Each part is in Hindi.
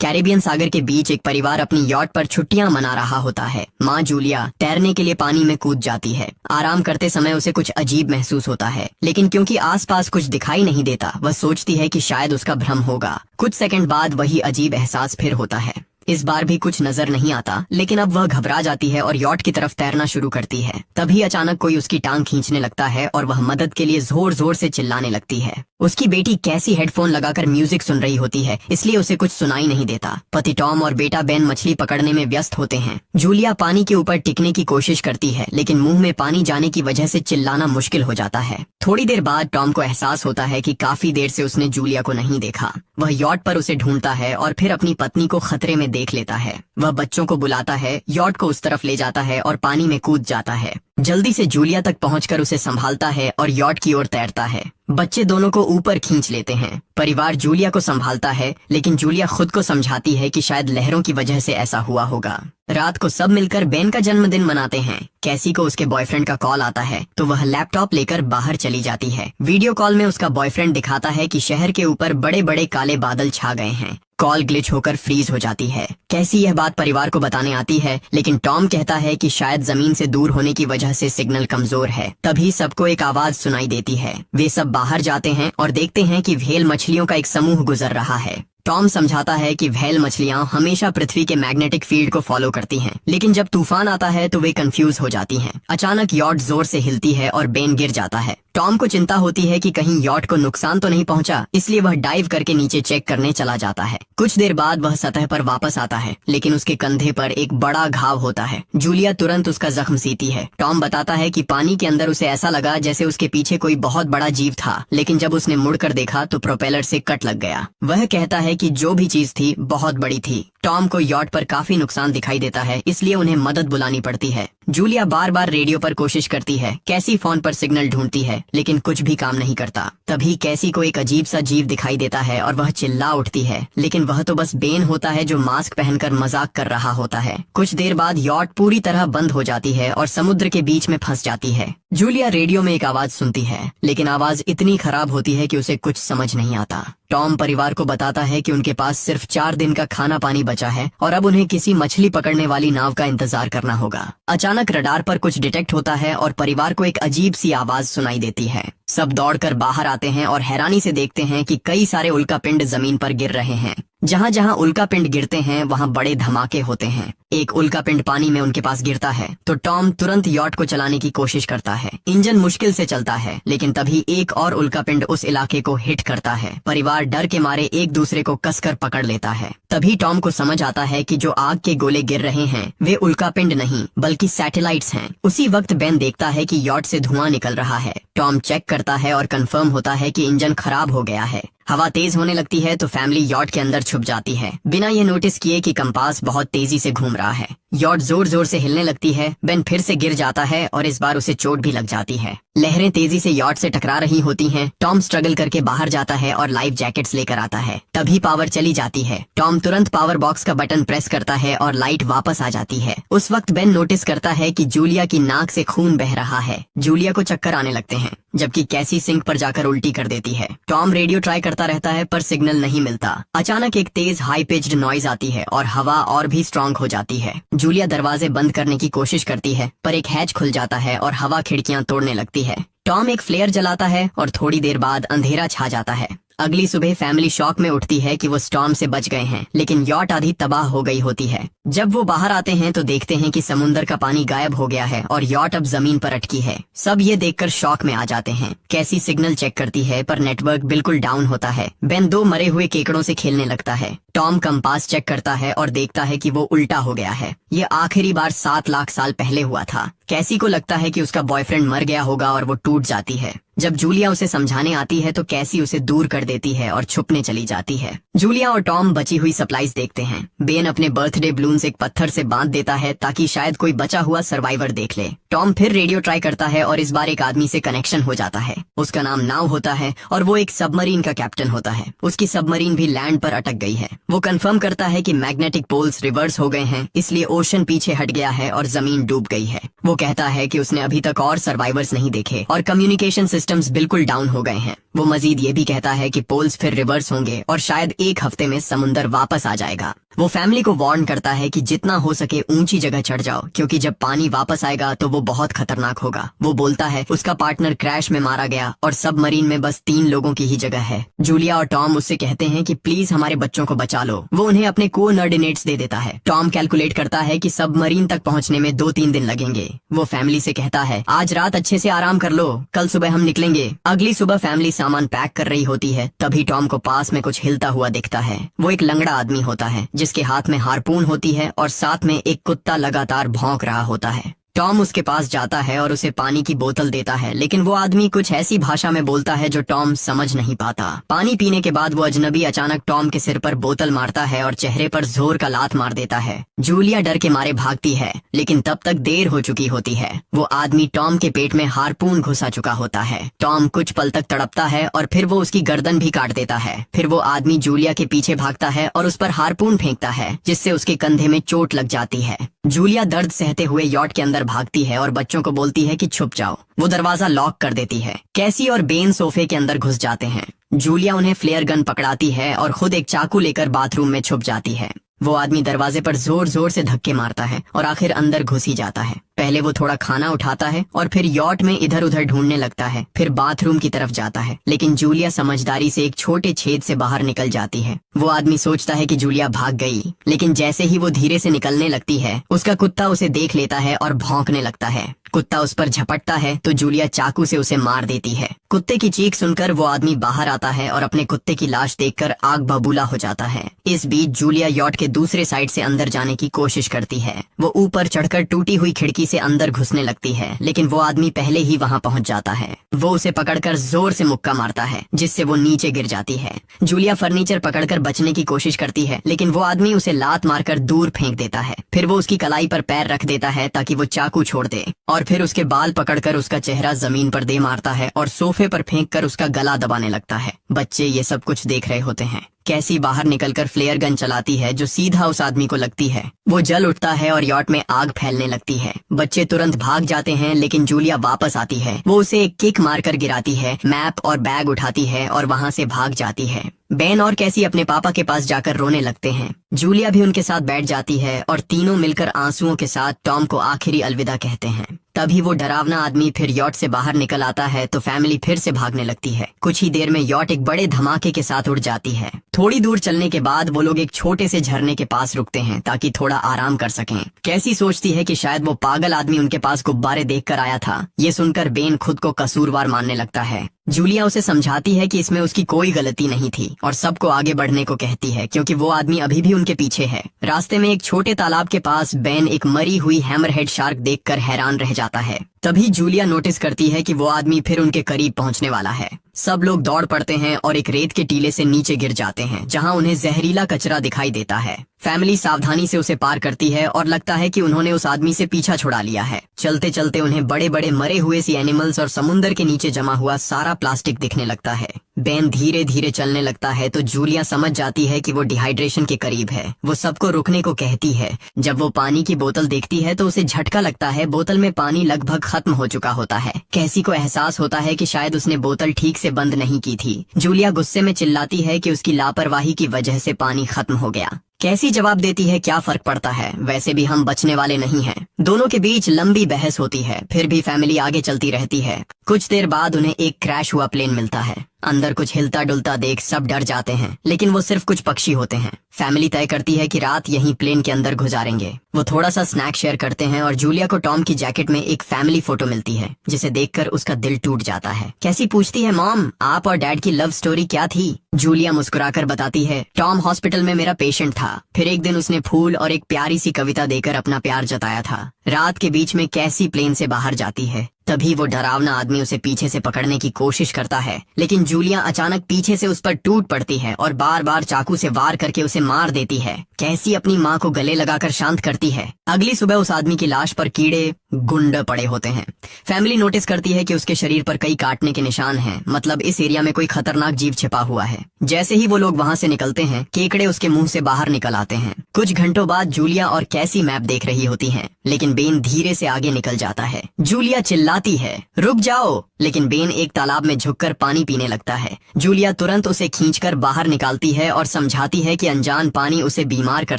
कैरिबियन सागर के बीच एक परिवार अपनी यॉट पर छुट्टियां मना रहा होता है। माँ जूलिया तैरने के लिए पानी में कूद जाती है। आराम करते समय उसे कुछ अजीब महसूस होता है, लेकिन क्योंकि आसपास कुछ दिखाई नहीं देता, वह सोचती है कि शायद उसका भ्रम होगा। कुछ सेकंड बाद वही अजीब एहसास फिर होता है। इस बार भी कुछ नजर नहीं आता, लेकिन अब वह घबरा जाती है और यॉट की तरफ तैरना शुरू करती है। तभी अचानक कोई उसकी टांग खींचने लगता है और वह मदद के लिए जोर जोर से चिल्लाने लगती है। उसकी बेटी कैसी हेडफोन लगाकर म्यूजिक सुन रही होती है, इसलिए उसे कुछ सुनाई नहीं देता। पति टॉम और बेटा बेन मछली पकड़ने में व्यस्त होते हैं। जूलिया पानी के ऊपर टिकने की कोशिश करती है, लेकिन मुंह में पानी जाने की वजह से चिल्लाना मुश्किल हो जाता है। थोड़ी देर बाद टॉम को एहसास होता है कि काफी देर से उसने जूलिया को नहीं देखा। वह यॉट पर उसे ढूंढता है और फिर अपनी पत्नी को खतरे में देख लेता है। वह बच्चों को बुलाता है, यॉट को उस तरफ ले जाता है और पानी में कूद जाता है। जल्दी से जूलिया तक पहुंचकर उसे संभालता है और यॉट की ओर तैरता है। बच्चे दोनों को ऊपर खींच लेते हैं। परिवार जूलिया को संभालता है, लेकिन जूलिया खुद को समझाती है कि शायद लहरों की वजह से ऐसा हुआ होगा। रात को सब मिलकर बेन का जन्मदिन मनाते हैं। कैसी को उसके बॉयफ्रेंड का कॉल आता है, तो वह लैपटॉप लेकर बाहर चली जाती है। वीडियो कॉल में उसका बॉयफ्रेंड दिखाता है कि शहर के ऊपर बड़े बड़े काले बादल छा गए हैं। कॉल ग्लिच होकर फ्रीज हो जाती है। कैसी यह बात परिवार को बताने आती है, लेकिन टॉम कहता है कि शायद जमीन से दूर होने की वजह से सिग्नल कमजोर है। तभी सबको एक आवाज सुनाई देती है। वे सब बाहर जाते हैं और देखते हैं कि व्हेल मछलियों का एक समूह गुजर रहा है। टॉम समझाता है कि व्हेल मछलियां हमेशा पृथ्वी के मैग्नेटिक फील्ड को फॉलो करती हैं, लेकिन जब तूफान आता है तो वे कंफ्यूज हो जाती हैं। अचानक यॉट जोर से हिलती है और बेन गिर जाता है। टॉम को चिंता होती है कि कहीं यॉट को नुकसान तो नहीं पहुंचा, इसलिए वह डाइव करके नीचे चेक करने चला जाता है। कुछ देर बाद वह सतह पर वापस आता है, लेकिन उसके कंधे पर एक बड़ा घाव होता है। जूलिया तुरंत उसका जख्म सीती है। टॉम बताता है कि पानी के अंदर उसे ऐसा लगा जैसे उसके पीछे कोई बहुत बड़ा जीव था, लेकिन जब उसने मुड़कर देखा तो प्रोपेलर से कट लग गया। वह कहता है कि जो भी चीज थी बहुत बड़ी थी। टॉम को यॉट पर काफी नुकसान दिखाई देता है, इसलिए उन्हें मदद बुलानी पड़ती है। जूलिया बार बार रेडियो पर कोशिश करती है। कैसी फोन पर सिग्नल ढूंढती है, लेकिन कुछ भी काम नहीं करता। तभी कैसी को एक अजीब सा जीव दिखाई देता है और वह चिल्ला उठती है, लेकिन वह तो बस बेन होता है जो मास्क पहनकर मजाक कर रहा होता है। कुछ देर बाद यॉट पूरी तरह बंद हो जाती है और समुद्र के बीच में फंस जाती है। जूलिया रेडियो में एक आवाज सुनती है, लेकिन आवाज इतनी खराब होती है कि उसे कुछ समझ नहीं आता। टॉम परिवार को बताता है कि उनके पास सिर्फ 4 दिन का खाना पानी बचा है और अब उन्हें किसी मछली पकड़ने वाली नाव का इंतजार करना होगा। अचानक रडार पर कुछ डिटेक्ट होता है और परिवार को एक अजीब सी आवाज सुनाई देती है। सब दौड़कर बाहर आते हैं और हैरानी से देखते हैं कि कई सारे उल्कापिंड जमीन पर गिर रहे हैं। जहाँ जहाँ उल्कापिंड गिरते हैं वहाँ बड़े धमाके होते हैं। एक उल्कापिंड पानी में उनके पास गिरता है तो टॉम तुरंत यॉट को चलाने की कोशिश करता है। इंजन मुश्किल से चलता है, लेकिन तभी एक और उल्कापिंड उस इलाके को हिट करता है। परिवार डर के मारे एक दूसरे को कसकर पकड़ लेता है। तभी टॉम को समझ आता है कि जो आग के गोले गिर रहे हैं वे उल्कापिंड नहीं बल्कि सैटेलाइट्स हैं। उसी वक्त बेन देखता है कि यॉट से धुआं निकल रहा है। टॉम चेक करता है और कंफर्म होता है कि इंजन खराब हो गया है। हवा तेज होने लगती है तो फैमिली यॉट के अंदर छुप जाती है, बिना ये नोटिस किए कि कंपास बहुत तेजी से घूम रहा है। यॉट जोर जोर से हिलने लगती है। बेन फिर से गिर जाता है और इस बार उसे चोट भी लग जाती है। लहरें तेजी से यॉट से टकरा रही होती हैं। टॉम स्ट्रगल करके बाहर जाता है और लाइफ जैकेट्स लेकर आता है। तभी पावर चली जाती है। टॉम तुरंत पावर बॉक्स का बटन प्रेस करता है और लाइट वापस आ जाती है। उस वक्त बेन नोटिस करता है कि जूलिया की नाक से खून बह रहा है। जूलिया को चक्कर आने लगते हैं, जबकि कैसी सिंक पर जाकर उल्टी कर देती है। टॉम रेडियो ट्राई करता रहता है पर सिग्नल नहीं मिलता। अचानक एक तेज हाई पिच्ड नॉइज आती है और हवा और भी स्ट्रांग हो जाती है। जूलिया दरवाजे बंद करने की कोशिश करती है, पर एक हैच खुल जाता है और हवा खिड़कियां तोड़ने लगती है। टॉम एक फ्लेयर जलाता है और थोड़ी देर बाद अंधेरा छा जाता है। अगली सुबह फैमिली शॉक में उठती है कि वो स्टॉर्म से बच गए हैं, लेकिन यॉट आधी तबाह हो गई होती है। जब वो बाहर आते हैं तो देखते हैं कि समुद्र का पानी गायब हो गया है और यॉट अब जमीन पर अटकी है। सब ये देखकर शॉक में आ जाते हैं। कैसी सिग्नल चेक करती है पर नेटवर्क बिल्कुल डाउन होता है। बेन 2 मरे हुए केकड़ों से खेलने लगता है। टॉम कंपास चेक करता है और देखता है कि वो उल्टा हो गया है। ये आखिरी बार 7 लाख साल पहले हुआ था। कैसी को लगता है कि उसका बॉयफ्रेंड मर गया होगा और वो टूट जाती है। जब जूलिया उसे समझाने आती है तो कैसी उसे दूर कर देती है और छुपने चली जाती है। जूलिया और टॉम बची हुई सप्लाईज देखते हैं। बेन अपने बर्थडे बलून्स एक पत्थर से बांध देता है ताकि शायद कोई बचा हुआ सर्वाइवर देख ले। टॉम फिर रेडियो ट्राई करता है और इस बार एक आदमी से कनेक्शन हो जाता है। उसका नाम नाव होता है और वो एक सबमरीन का कैप्टन होता है। उसकी सबमरीन भी लैंड पर अटक गई है। वो कंफर्म करता है कि मैग्नेटिक पोल्स रिवर्स हो गए हैं, इसलिए ओशन पीछे हट गया है और जमीन डूब गई है। वो कहता है कि उसने अभी तक और सर्वाइवर्स नहीं देखे और कम्युनिकेशन सिस्टम सिस्टम्स बिल्कुल डाउन हो गए हैं। वो मजीद ये भी कहता है कि पोल्स फिर रिवर्स होंगे और शायद एक हफ्ते में समुंदर वापस आ जाएगा। वो फैमिली को वार्न करता है कि जितना हो सके ऊंची जगह चढ़ जाओ, क्योंकि जब पानी वापस आएगा तो वो बहुत खतरनाक होगा। वो बोलता है उसका पार्टनर क्रैश में मारा गया और सबमरीन में बस 3 लोगों की ही जगह है। जूलिया और टॉम उससे कहते हैं कि प्लीज हमारे बच्चों को बचा लो। वो उन्हें अपने कोऑर्डिनेट्स दे देता है। टॉम कैलकुलेट करता है कि सबमरीन तक पहुंचने में 2-3 दिन लगेंगे। वो फैमिली से कहता है आज रात अच्छे से आराम कर लो, कल सुबह हम निकलेंगे। अगली सुबह फैमिली सामान पैक कर रही होती है, तभी टॉम को पास में कुछ हिलता हुआ दिखता है। वो एक लंगड़ा आदमी होता है जिसके हाथ में हारपून होती है और साथ में एक कुत्ता लगातार भौंक रहा होता है। टॉम उसके पास जाता है और उसे पानी की बोतल देता है, लेकिन वो आदमी कुछ ऐसी भाषा में बोलता है जो टॉम समझ नहीं पाता। पानी पीने के बाद वो अजनबी अचानक टॉम के सिर पर बोतल मारता है और चेहरे पर जोर का लात मार देता है। जूलिया डर के मारे भागती है, लेकिन तब तक देर हो चुकी होती है। वो आदमी टॉम के पेट में हारपून घुसा चुका होता है। टॉम कुछ पल तक तड़पता है और फिर वो उसकी गर्दन भी काट देता है। फिर वो आदमी जूलिया के पीछे भागता है और उस पर हारपून फेंकता है, जिससे उसके कंधे में चोट लग जाती है। जूलिया दर्द सहते हुए यॉट के अंदर भागती है और बच्चों को बोलती है कि छुप जाओ। वो दरवाजा लॉक कर देती है। कैसी और बेन सोफे के अंदर घुस जाते हैं। जूलिया उन्हें फ्लेयर गन पकड़ाती है और खुद एक चाकू लेकर बाथरूम में छुप जाती है। वो आदमी दरवाजे पर जोर जोर से धक्के मारता है और आखिर अंदर घुस ही जाता है। पहले वो थोड़ा खाना उठाता है और फिर यॉट में इधर उधर ढूंढने लगता है, फिर बाथरूम की तरफ जाता है, लेकिन जूलिया समझदारी से एक छोटे छेद से बाहर निकल जाती है। वो आदमी सोचता है कि जूलिया भाग गई, लेकिन जैसे ही वो धीरे से निकलने लगती है, उसका कुत्ता उसे देख लेता है और भौंकने लगता है। कुत्ता उस पर झपटता है तो जूलिया चाकू से उसे मार देती है। कुत्ते की चीख सुनकर वो आदमी बाहर आता है और अपने कुत्ते की लाश देखकर आग बबूला हो जाता है। इस बीच जूलिया यॉट के दूसरे साइड से अंदर जाने की कोशिश करती है। वो ऊपर चढ़कर टूटी हुई खिड़की से अंदर घुसने लगती है, लेकिन वो आदमी पहले ही वहां पहुंच जाता है। वो उसे पकड़कर जोर से मुक्का मारता है, जिससे वो नीचे गिर जाती है। जूलिया फर्नीचर पकड़कर बचने की कोशिश करती है, लेकिन वो आदमी उसे लात मारकर दूर फेंक देता है। फिर वो उसकी कलाई पर पैर रख देता है ताकि वो चाकू छोड़ दे, और फिर उसके बाल पकड़कर उसका चेहरा जमीन पर दे मारता है और सोफे पर फेंककर उसका गला दबाने लगता है। बच्चे ये सब कुछ देख रहे होते हैं। कैसी बाहर निकलकर फ्लेयर गन चलाती है जो सीधा उस आदमी को लगती है। वो जल उठता है और यॉट में आग फैलने लगती है। बच्चे तुरंत भाग जाते हैं, लेकिन जूलिया वापस आती है। वो उसे एक किक मारकर गिराती है, मैप और बैग उठाती है और वहाँ से भाग जाती है। बेन और कैसी अपने पापा के पास जाकर रोने लगते हैं। जूलिया भी उनके साथ बैठ जाती है और तीनों मिलकर आंसुओं के साथ टॉम को आखिरी अलविदा कहते हैं। तभी वो डरावना आदमी फिर यॉट से बाहर निकल आता है तो फैमिली फिर से भागने लगती है। कुछ ही देर में यॉट एक बड़े धमाके के साथ उड़ जाती है। थोड़ी दूर चलने के बाद वो लोग एक छोटे से झरने के पास रुकते हैं ताकि थोड़ा आराम कर सकें। कैसी सोचती है कि शायद वो पागल आदमी उनके पास गुब्बारे देखकर आया था। ये सुनकर बेन खुद को कसूरवार मानने लगता है। जूलिया उसे समझाती है कि इसमें उसकी कोई गलती नहीं थी और सबको आगे बढ़ने को कहती है, क्योंकि वो आदमी अभी भी उनके पीछे है। रास्ते में एक छोटे तालाब के पास बेन एक मरी हुई हैमरहेड शार्क देखकर हैरान रह जाता है। तभी जूलिया नोटिस करती है कि वो आदमी फिर उनके करीब पहुंचने वाला है। सब लोग दौड़ पड़ते हैं और एक रेत के टीले से नीचे गिर जाते हैं, जहां उन्हें जहरीला कचरा दिखाई देता है। फैमिली सावधानी से उसे पार करती है और लगता है कि उन्होंने उस आदमी से पीछा छुड़ा लिया है। चलते चलते उन्हें बड़े बड़े मरे हुए सी एनिमल्स और समुंदर के नीचे जमा हुआ सारा प्लास्टिक दिखने लगता है। बेन धीरे धीरे चलने लगता है तो जूलिया समझ जाती है कि वो डिहाइड्रेशन के करीब है। वो सबको रुकने को कहती है। जब वो पानी की बोतल देखती है तो उसे झटका लगता है। बोतल में पानी लगभग खत्म हो चुका होता है। कैसी को एहसास होता है कि शायद उसने बोतल ठीक से बंद नहीं की थी। जूलिया गुस्से में चिल्लाती है कि उसकी लापरवाही की वजह से पानी खत्म हो गया। कैसी जवाब देती है, क्या फर्क पड़ता है, वैसे भी हम बचने वाले नहीं हैं। दोनों के बीच लंबी बहस होती है, फिर भी फैमिली आगे चलती रहती है। कुछ देर बाद उन्हें एक क्रैश हुआ प्लेन मिलता है। अंदर कुछ हिलता डुलता देख सब डर जाते हैं, लेकिन वो सिर्फ कुछ पक्षी होते हैं। फैमिली तय करती है कि रात यहीं प्लेन के अंदर गुजारेंगे। वो थोड़ा सा स्नैक शेयर करते हैं और जूलिया को टॉम की जैकेट में एक फैमिली फोटो मिलती है, जिसे देखकर उसका दिल टूट जाता है। कैसी पूछती है, मॉम आप और डैड की लव स्टोरी क्या थी? जूलिया मुस्कुराकर बताती है, टॉम हॉस्पिटल में मेरा पेशेंट था। फिर एक दिन उसने फूल और एक प्यारी सी कविता देकर अपना प्यार जताया था। रात के बीच में कैसी प्लेन से बाहर जाती है। तभी वो डरावना आदमी उसे पीछे से पकड़ने की कोशिश करता है, लेकिन जूलिया अचानक पीछे से उस पर टूट पड़ती है और बार बार चाकू से वार करके उसे मार देती है। कैसी अपनी माँ को गले लगाकर शांत करती है। अगली सुबह उस आदमी की लाश पर कीड़े गुंड पड़े होते हैं। फैमिली नोटिस करती है कि उसके शरीर पर कई काटने के निशान हैं, मतलब इस एरिया में कोई खतरनाक जीव छिपा हुआ है। जैसे ही वो लोग वहाँ से निकलते हैं, केकड़े उसके मुंह से बाहर निकल आते हैं। कुछ घंटों बाद जूलिया और कैसी मैप देख रही होती हैं, लेकिन बेन धीरे से आगे निकल जाता है। जूलिया चिल्लाती है, रुक जाओ, लेकिन बेन एक तालाब में झुककर पानी पीने लगता है। जूलिया तुरंत उसे खींचकर बाहर निकालती है और समझाती है कि अनजान पानी उसे बीमार कर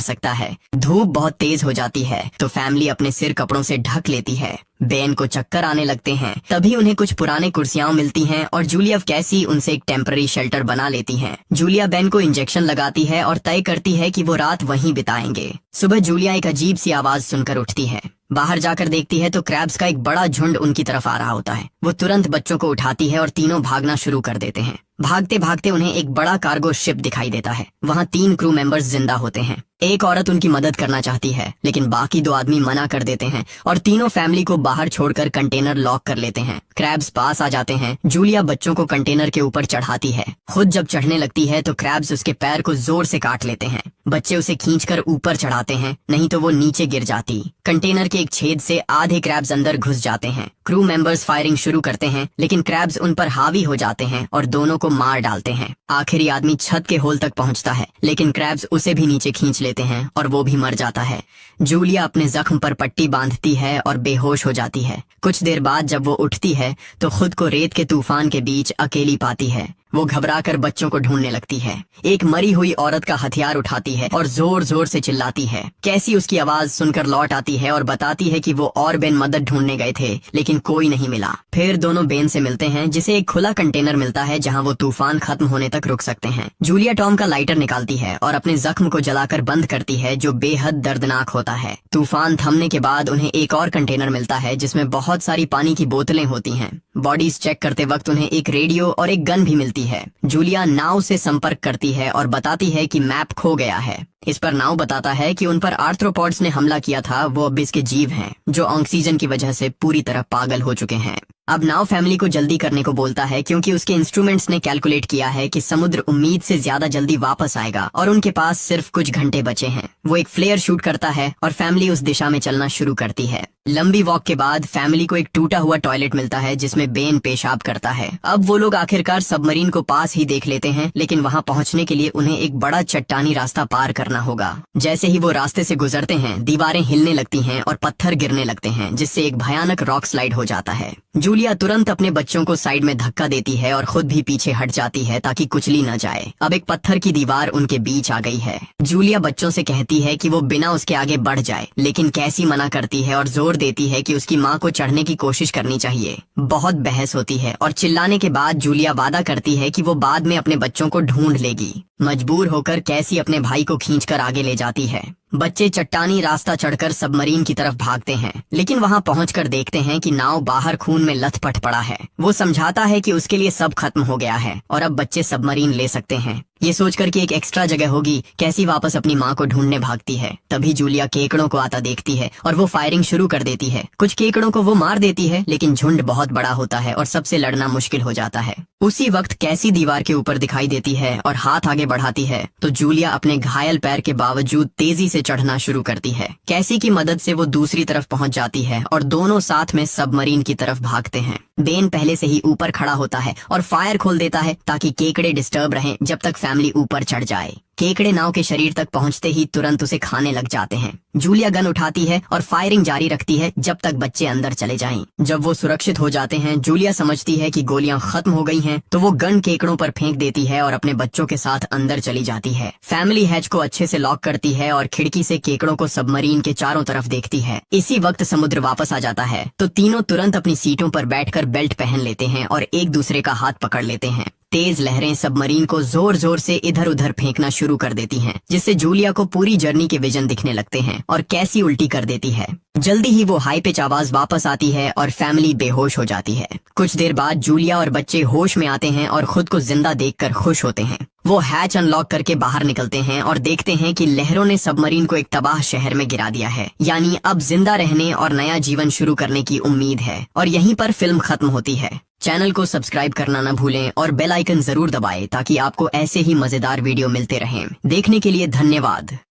सकता है। धूप बहुत तेज हो जाती है तो फैमिली अपने सिर कपड़ों से ढक लेती है। बेन को चक्कर आने लगते हैं। तभी उन्हें कुछ पुराने कुर्सियां मिलती हैं और जूलिया कैसी उनसे एक टेम्पररी शेल्टर बना लेती हैं। जूलिया बेन को इंजेक्शन लगाती है और तय करती है कि वो रात वहीं बिताएंगे। सुबह जूलिया एक अजीब सी आवाज सुनकर उठती है। बाहर जाकर देखती है तो क्रैब्स का एक बड़ा झुंड उनकी तरफ आ रहा होता है। वो तुरंत बच्चों को उठाती है और तीनों भागना शुरू कर देते हैं। भागते भागते उन्हें एक बड़ा कार्गो शिप दिखाई देता है। वहाँ 3 क्रू मेंबर्स जिंदा होते हैं। एक औरत उनकी मदद करना चाहती है, लेकिन बाकी 2 आदमी मना कर देते हैं और तीनों फैमिली को बाहर छोड़कर कंटेनर लॉक कर लेते हैं। क्रैब्स पास आ जाते हैं। जूलिया बच्चों को कंटेनर के ऊपर चढ़ाती है। खुद जब चढ़ने लगती है तो क्रैब्स उसके पैर को जोर से काट लेते हैं। बच्चे उसे खींचकर ऊपर चढ़ाते हैं, नहीं तो वो नीचे गिर जाती। कंटेनर के एक छेद से आधे क्रैब्स अंदर घुस जाते हैं। क्रू मेंबर्स फायरिंग शुरू करते हैं, लेकिन क्रैब्स उन पर हावी हो जाते हैं और दोनों को मार डालते हैं। आखिरी आदमी छत के होल तक पहुंचता है, लेकिन क्रैब्स उसे भी नीचे खींच लेते हैं और वो भी मर जाता है। जूलिया अपने जख्म पर पट्टी बांधती है और बेहोश हो जाती है। कुछ देर बाद जब वो उठती है तो खुद को रेत के तूफान के बीच अकेली पाती है। वो घबराकर बच्चों को ढूंढने लगती है। एक मरी हुई औरत का हथियार उठाती है और जोर जोर से चिल्लाती है। कैसी उसकी आवाज सुनकर लौट आती है और बताती है कि वो और बेन मदद ढूंढने गए थे, लेकिन कोई नहीं मिला। फिर दोनों बेन से मिलते हैं, जिसे एक खुला कंटेनर मिलता है जहां वो तूफान खत्म होने तक रुक सकते हैं। जूलिया टॉम का लाइटर निकालती है और अपने जख्म को जलाकर बंद करती है, जो बेहद दर्दनाक होता है। तूफान थमने के बाद उन्हें एक और कंटेनर मिलता है जिसमें बहुत सारी पानी की बोतलें होती हैं। बॉडीज चेक करते वक्त उन्हें एक रेडियो और एक गन भी मिलती है। जूलिया नाव से संपर्क करती है और बताती है कि मैप खो गया है। इस पर नाव बताता है कि उन पर आर्थ्रोपॉड्स ने हमला किया था। वो अब इसके जीव हैं, जो ऑक्सीजन की वजह से पूरी तरह पागल हो चुके हैं। अब नाव फैमिली को जल्दी करने को बोलता है, क्योंकि उसके इंस्ट्रूमेंट्स ने कैलकुलेट किया है कि समुद्र उम्मीद से ज्यादा जल्दी वापस आएगा और उनके पास सिर्फ कुछ घंटे बचे हैं। वो एक फ्लेयर शूट करता है और फैमिली उस दिशा में चलना शुरू करती है। लंबी वॉक के बाद फैमिली को एक टूटा हुआ टॉयलेट मिलता है जिसमें बेन पेशाब करता है। अब वो लोग आखिरकार सबमरीन को पास ही देख लेते हैं, लेकिन वहाँ पहुँचने के लिए उन्हें एक बड़ा चट्टानी रास्ता पार करना होगा। जैसे ही वो रास्ते से गुजरते हैं, दीवारें हिलने लगती हैं और पत्थर गिरने लगते हैं, जिससे एक भयानक रॉक स्लाइड हो जाता है। जूलिया तुरंत अपने बच्चों को साइड में धक्का देती है और खुद भी पीछे हट जाती है ताकि कुचली न जाए। अब एक पत्थर की दीवार उनके बीच आ गई है। जूलिया बच्चों से कहती है कि वो बिना उसके आगे बढ़ जाए, लेकिन कैसी मना करती है और जोर देती है कि उसकी माँ को चढ़ने की कोशिश करनी चाहिए। बहुत बहस होती है और चिल्लाने के बाद जूलिया वादा करती है कि वो बाद में अपने बच्चों को ढूंढ लेगी। मजबूर होकर कैसी अपने भाई को खींचकर आगे ले जाती है। बच्चे चट्टानी रास्ता चढ़कर सबमरीन की तरफ भागते हैं, लेकिन वहां पहुंचकर देखते हैं कि नाव बाहर खून में लथपथ पड़ा है। वो समझाता है कि उसके लिए सब खत्म हो गया है और अब बच्चे सबमरीन ले सकते हैं। ये सोचकर कि एक एक्स्ट्रा जगह होगी, कैसी वापस अपनी माँ को ढूंढने भागती है। तभी जूलिया केकड़ों को आता देखती है और वो फायरिंग शुरू कर देती है। कुछ केकड़ों को वो मार देती है, लेकिन झुंड बहुत बड़ा होता है और सबसे लड़ना मुश्किल हो जाता है। उसी वक्त कैसी दीवार के ऊपर दिखाई देती है और हाथ आगे बढ़ाती है तो जूलिया अपने घायल पैर के बावजूद तेजी से चढ़ना शुरू करती है। कैसी की मदद से वो दूसरी तरफ पहुंच जाती है और दोनों साथ में सबमरीन की तरफ भागते हैं। बेन पहले से ही ऊपर खड़ा होता है और फायर खोल देता है ताकि केकड़े डिस्टर्ब रहें जब तक फैमिली ऊपर चढ़ जाए। केकड़े नाव के शरीर तक पहुंचते ही तुरंत उसे खाने लग जाते हैं। जूलिया गन उठाती है और फायरिंग जारी रखती है जब तक बच्चे अंदर चले जाएं। जब वो सुरक्षित हो जाते हैं, जूलिया समझती है कि गोलियां खत्म हो गई हैं, तो वो गन केकड़ों पर फेंक देती है और अपने बच्चों के साथ अंदर चली जाती है। फैमिली हैच को अच्छे से लॉक करती है और खिड़की से केकड़ों को सबमरीन के चारों तरफ देखती है। इसी वक्त समुद्र वापस आ जाता है तो तीनों तुरंत अपनी सीटों पर बैठकर बेल्ट पहन लेते हैं और एक दूसरे का हाथ पकड़ लेते हैं। तेज लहरें सबमरीन को जोर जोर से इधर उधर फेंकना शुरू कर देती हैं, जिससे जूलिया को पूरी जर्नी के विजन दिखने लगते हैं और कैसी उल्टी कर देती है। जल्दी ही वो हाई पिच आवाज वापस आती है और फैमिली बेहोश हो जाती है। कुछ देर बाद जूलिया और बच्चे होश में आते हैं और खुद को जिंदा देखकर खुश होते हैं। वो हैच अनलॉक करके बाहर निकलते हैं और देखते हैं कि लहरों ने सबमरीन को एक तबाह शहर में गिरा दिया है। यानी अब जिंदा रहने और नया जीवन शुरू करने की उम्मीद है। और यहीं पर फिल्म खत्म होती है। चैनल को सब्सक्राइब करना न भूलें और बेल आइकन जरूर दबाएं ताकि आपको ऐसे ही मजेदार वीडियो मिलते रहें। देखने के लिए धन्यवाद।